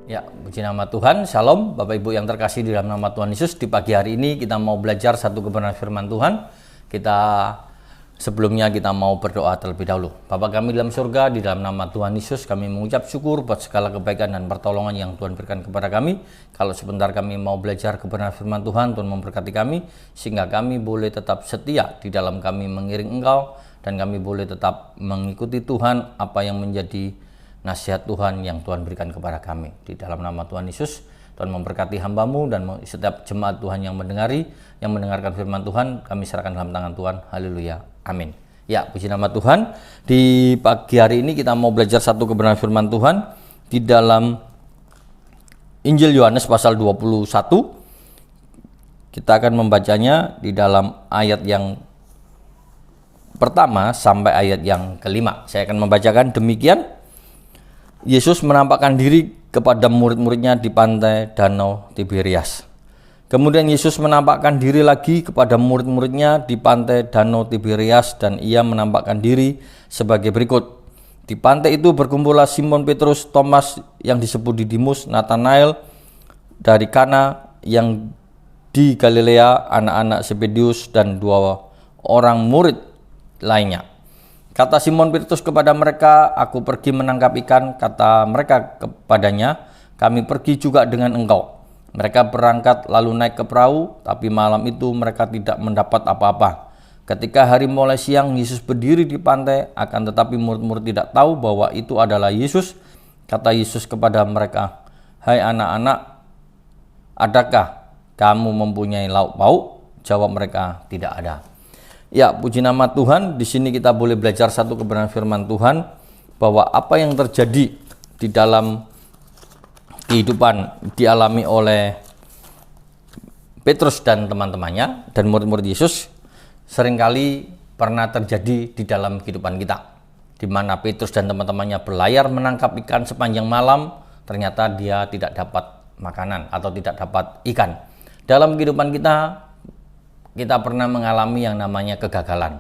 Ya, puji nama Tuhan. Shalom Bapak Ibu yang terkasih di dalam nama Tuhan Yesus. Di pagi hari ini kita mau belajar satu kebenaran firman Tuhan. Sebelumnya kita mau berdoa terlebih dahulu. Bapa kami dalam surga, di dalam nama Tuhan Yesus kami mengucap syukur buat segala kebaikan dan pertolongan yang Tuhan berikan kepada kami. Kalau sebentar kami mau belajar kebenaran firman Tuhan, Tuhan memberkati kami sehingga kami boleh tetap setia di dalam kami mengiring Engkau, dan kami boleh tetap mengikuti Tuhan apa yang menjadi nasihat Tuhan yang Tuhan berikan kepada kami. Di dalam nama Tuhan Yesus, Tuhan memberkati hamba-Mu dan setiap jemaat Tuhan yang mendengarkan firman Tuhan, kami serahkan dalam tangan Tuhan. Haleluya. Amin. Ya, puji nama Tuhan. Di pagi hari ini kita mau belajar satu kebenaran firman Tuhan di dalam Injil Yohanes pasal 21. Kita akan membacanya di dalam ayat yang pertama sampai ayat yang kelima. Saya akan membacakan demikian. Yesus menampakkan diri kepada murid-muridnya di pantai Danau Tiberias. Kemudian Yesus menampakkan diri lagi kepada murid-muridnya di pantai Danau Tiberias, dan ia menampakkan diri sebagai berikut. Di pantai itu berkumpullah Simon Petrus, Thomas yang disebut Didimus, Nathanael dari Kana yang di Galilea, anak-anak Zebedius, dan 2 orang murid lainnya. Kata Simon Petrus kepada mereka, "Aku pergi menangkap ikan." Kata mereka kepadanya, "Kami pergi juga dengan engkau." Mereka berangkat lalu naik ke perahu, tapi malam itu mereka tidak mendapat apa-apa. Ketika hari mulai siang, Yesus berdiri di pantai, akan tetapi murid-murid tidak tahu bahwa itu adalah Yesus. Kata Yesus kepada mereka, "Hai anak-anak, adakah kamu mempunyai lauk pauk?" Jawab mereka, "Tidak ada." Ya, puji nama Tuhan. Di sini kita boleh belajar satu kebenaran firman Tuhan bahwa apa yang terjadi di dalam kehidupan dialami oleh Petrus dan teman-temannya dan murid-murid Yesus seringkali pernah terjadi di dalam kehidupan kita, di mana Petrus dan teman-temannya berlayar menangkap ikan sepanjang malam, ternyata dia tidak dapat makanan atau tidak dapat ikan. Dalam kehidupan kita pernah mengalami yang namanya kegagalan.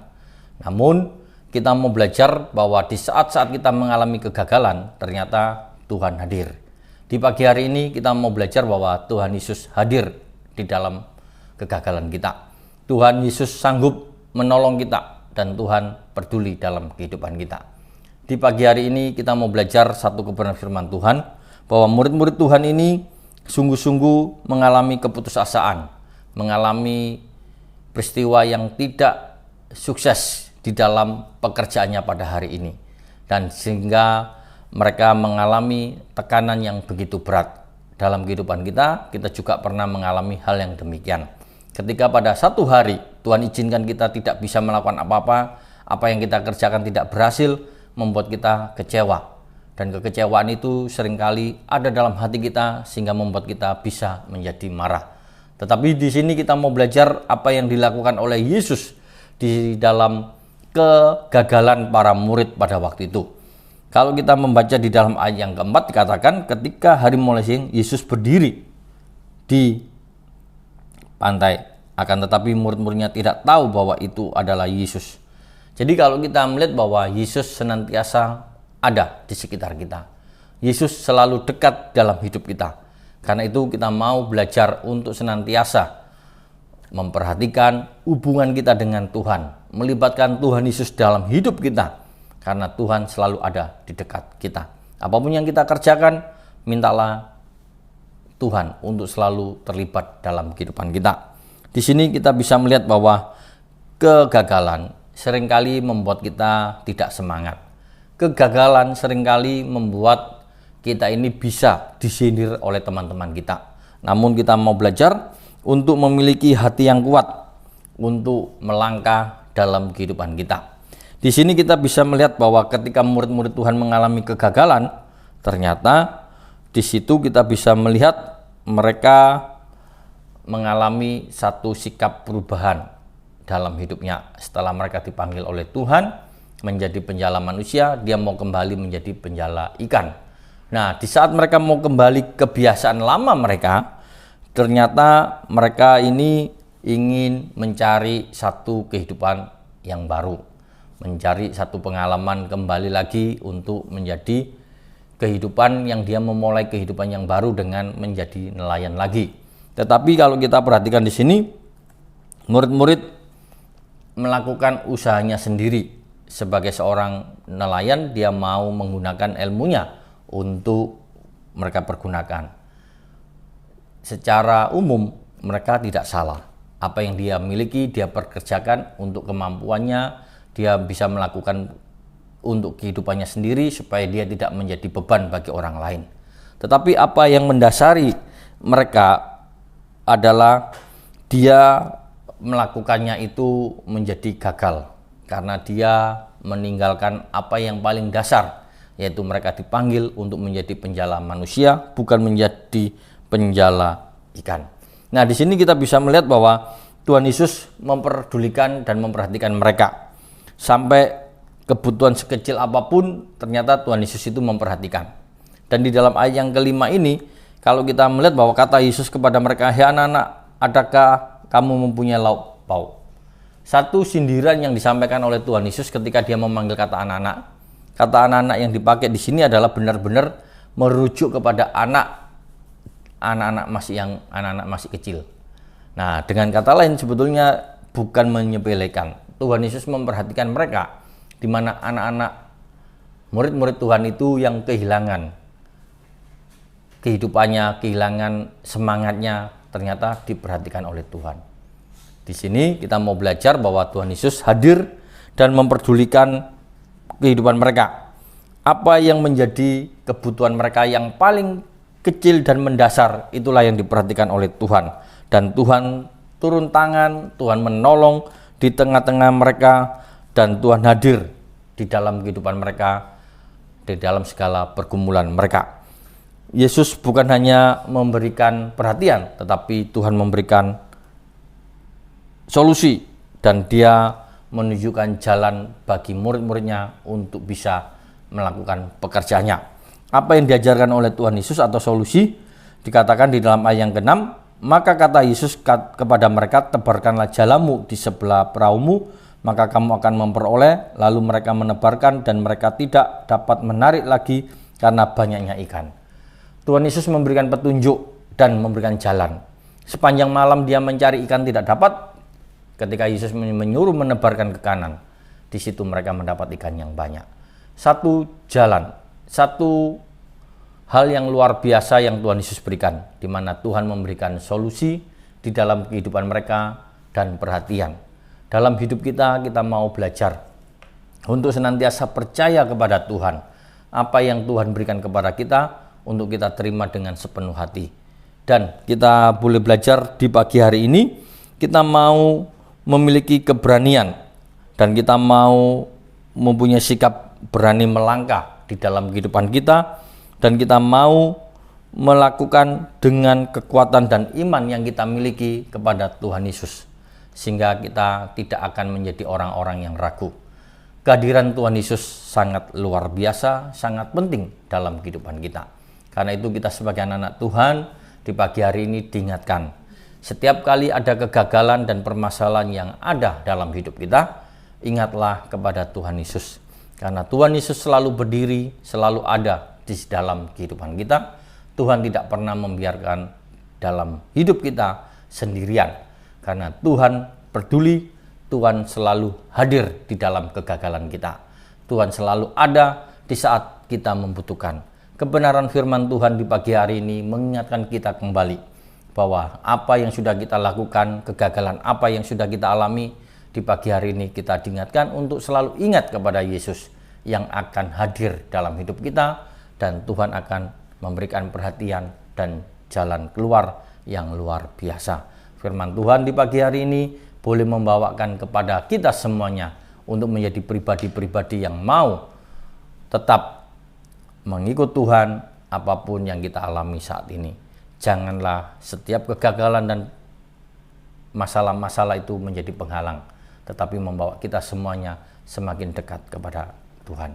Namun kita mau belajar bahwa di saat-saat kita mengalami kegagalan, ternyata Tuhan hadir. Di pagi hari ini kita mau belajar bahwa Tuhan Yesus hadir di dalam kegagalan kita. Tuhan Yesus sanggup menolong kita dan Tuhan peduli dalam kehidupan kita. Di pagi hari ini kita mau belajar satu kebenaran firman Tuhan bahwa murid-murid Tuhan ini sungguh-sungguh mengalami keputusasaan, mengalami peristiwa yang tidak sukses di dalam pekerjaannya pada hari ini, dan sehingga mereka mengalami tekanan yang begitu berat. Dalam kehidupan kita juga pernah mengalami hal yang demikian. Ketika pada satu hari Tuhan izinkan kita tidak bisa melakukan apa-apa, apa yang kita kerjakan tidak berhasil, membuat kita kecewa. Dan kekecewaan itu seringkali ada dalam hati kita sehingga membuat kita bisa menjadi marah. Tetapi di sini kita mau belajar apa yang dilakukan oleh Yesus di dalam kegagalan para murid pada waktu itu. Kalau kita membaca di dalam ayat yang keempat dikatakan ketika hari mulai siang Yesus berdiri di pantai, akan tetapi murid-muridnya tidak tahu bahwa itu adalah Yesus. Jadi kalau kita melihat bahwa Yesus senantiasa ada di sekitar kita, Yesus selalu dekat dalam hidup kita. Karena itu kita mau belajar untuk senantiasa memperhatikan hubungan kita dengan Tuhan, melibatkan Tuhan Yesus dalam hidup kita, karena Tuhan selalu ada di dekat kita. Apapun yang kita kerjakan, mintalah Tuhan untuk selalu terlibat dalam kehidupan kita. Di sini kita bisa melihat bahwa kegagalan seringkali membuat kita tidak semangat. Kegagalan seringkali membuat kita ini bisa disindir oleh teman-teman kita. Namun kita mau belajar untuk memiliki hati yang kuat untuk melangkah dalam kehidupan kita. Di sini kita bisa melihat bahwa ketika murid-murid Tuhan mengalami kegagalan, ternyata di situ kita bisa melihat mereka mengalami satu sikap perubahan dalam hidupnya. Setelah mereka dipanggil oleh Tuhan menjadi penjala manusia, dia mau kembali menjadi penjala ikan. Nah, di saat mereka mau kembali kebiasaan lama mereka, ternyata mereka ini ingin mencari satu kehidupan yang baru, mencari satu pengalaman kembali lagi untuk menjadi kehidupan yang dia memulai kehidupan yang baru dengan menjadi nelayan lagi. Tetapi kalau kita perhatikan di sini, murid-murid melakukan usahanya sendiri. Sebagai seorang nelayan, dia mau menggunakan ilmunya untuk mereka pergunakan. Secara umum mereka tidak salah. Apa yang dia miliki dia perkerjakan untuk kemampuannya, dia bisa melakukan untuk kehidupannya sendiri supaya dia tidak menjadi beban bagi orang lain. Tetapi apa yang mendasari mereka adalah dia melakukannya itu menjadi gagal karena dia meninggalkan apa yang paling dasar, yaitu mereka dipanggil untuk menjadi penjala manusia, bukan menjadi penjala ikan. Nah, di sini kita bisa melihat bahwa Tuhan Yesus memperdulikan dan memperhatikan mereka. Sampai kebutuhan sekecil apapun ternyata Tuhan Yesus itu memperhatikan. Dan di dalam ayat yang kelima ini, kalau kita melihat bahwa kata Yesus kepada mereka, "Hai anak-anak, adakah kamu mempunyai lauk pauk?" Satu sindiran yang disampaikan oleh Tuhan Yesus ketika dia memanggil kata anak-anak. Kata anak-anak yang dipakai di sini adalah benar-benar merujuk kepada anak-anak masih kecil. Nah, dengan kata lain sebetulnya bukan menyepelekan. Tuhan Yesus memperhatikan mereka, di mana anak-anak murid-murid Tuhan itu yang kehilangan kehidupannya, kehilangan semangatnya, ternyata diperhatikan oleh Tuhan. Di sini kita mau belajar bahwa Tuhan Yesus hadir dan memperdulikan kehidupan mereka. Apa yang menjadi kebutuhan mereka yang paling kecil dan mendasar, itulah yang diperhatikan oleh Tuhan. Dan Tuhan turun tangan, Tuhan menolong di tengah-tengah mereka, dan Tuhan hadir di dalam kehidupan mereka, di dalam segala pergumulan mereka. Yesus bukan hanya memberikan perhatian, tetapi Tuhan memberikan solusi, dan dia menunjukkan jalan bagi murid-muridnya untuk bisa melakukan pekerjaannya. Apa yang diajarkan oleh Tuhan Yesus atau solusi dikatakan di dalam ayat yang ke-6, maka kata Yesus kepada mereka, "Tebarkanlah jalamu di sebelah perahumu, maka kamu akan memperoleh." Lalu mereka menebarkan dan mereka tidak dapat menarik lagi karena banyaknya ikan. Tuhan Yesus memberikan petunjuk dan memberikan jalan. Sepanjang malam dia mencari ikan tidak dapat. Ketika Yesus menyuruh menebarkan ke kanan, di situ mereka mendapat ikan yang banyak. Satu jalan, satu hal yang luar biasa yang Tuhan Yesus berikan, di mana Tuhan memberikan solusi di dalam kehidupan mereka dan perhatian. Dalam hidup kita mau belajar untuk senantiasa percaya kepada Tuhan. Apa yang Tuhan berikan kepada kita, untuk kita terima dengan sepenuh hati. Dan kita boleh belajar di pagi hari ini, kita mau memiliki keberanian, dan kita mau mempunyai sikap berani melangkah di dalam kehidupan kita, dan kita mau melakukan dengan kekuatan dan iman yang kita miliki kepada Tuhan Yesus, sehingga kita tidak akan menjadi orang-orang yang ragu. Kehadiran Tuhan Yesus sangat luar biasa, sangat penting dalam kehidupan kita. Karena itu kita sebagai anak-anak Tuhan di pagi hari ini diingatkan, setiap kali ada kegagalan dan permasalahan yang ada dalam hidup kita, ingatlah kepada Tuhan Yesus. Karena Tuhan Yesus selalu berdiri, selalu ada di dalam kehidupan kita. Tuhan tidak pernah membiarkan dalam hidup kita sendirian. Karena Tuhan peduli, Tuhan selalu hadir di dalam kegagalan kita. Tuhan selalu ada di saat kita membutuhkan. Kebenaran firman Tuhan di pagi hari ini mengingatkan kita kembali bahwa apa yang sudah kita lakukan, kegagalan apa yang sudah kita alami, di pagi hari ini kita diingatkan untuk selalu ingat kepada Yesus yang akan hadir dalam hidup kita, dan Tuhan akan memberikan perhatian dan jalan keluar yang luar biasa. Firman Tuhan di pagi hari ini boleh membawakan kepada kita semuanya untuk menjadi pribadi-pribadi yang mau tetap mengikut Tuhan apapun yang kita alami saat ini. Janganlah setiap kegagalan dan masalah-masalah itu menjadi penghalang, tetapi membawa kita semuanya semakin dekat kepada Tuhan.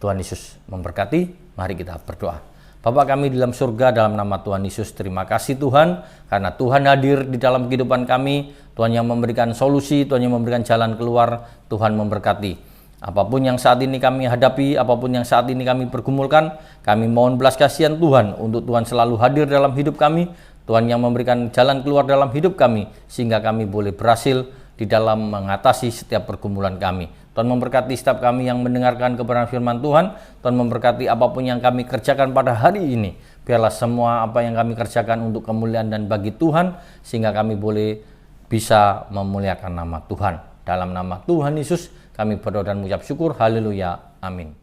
Tuhan Yesus memberkati. Mari kita berdoa. Bapa kami di dalam surga, dalam nama Tuhan Yesus, terima kasih Tuhan, karena Tuhan hadir di dalam kehidupan kami. Tuhan yang memberikan solusi, Tuhan yang memberikan jalan keluar. Tuhan memberkati. Apapun yang saat ini kami hadapi, apapun yang saat ini kami pergumulkan, kami mohon belas kasihan Tuhan untuk Tuhan selalu hadir dalam hidup kami, Tuhan yang memberikan jalan keluar dalam hidup kami, sehingga kami boleh berhasil di dalam mengatasi setiap pergumulan kami. Tuhan memberkati setiap kami yang mendengarkan kebenaran firman Tuhan, Tuhan memberkati apapun yang kami kerjakan pada hari ini. Biarlah semua apa yang kami kerjakan untuk kemuliaan dan bagi Tuhan, sehingga kami boleh bisa memuliakan nama Tuhan. Dalam nama Tuhan Yesus, kami berdoa dan mengucap syukur. Haleluya. Amin.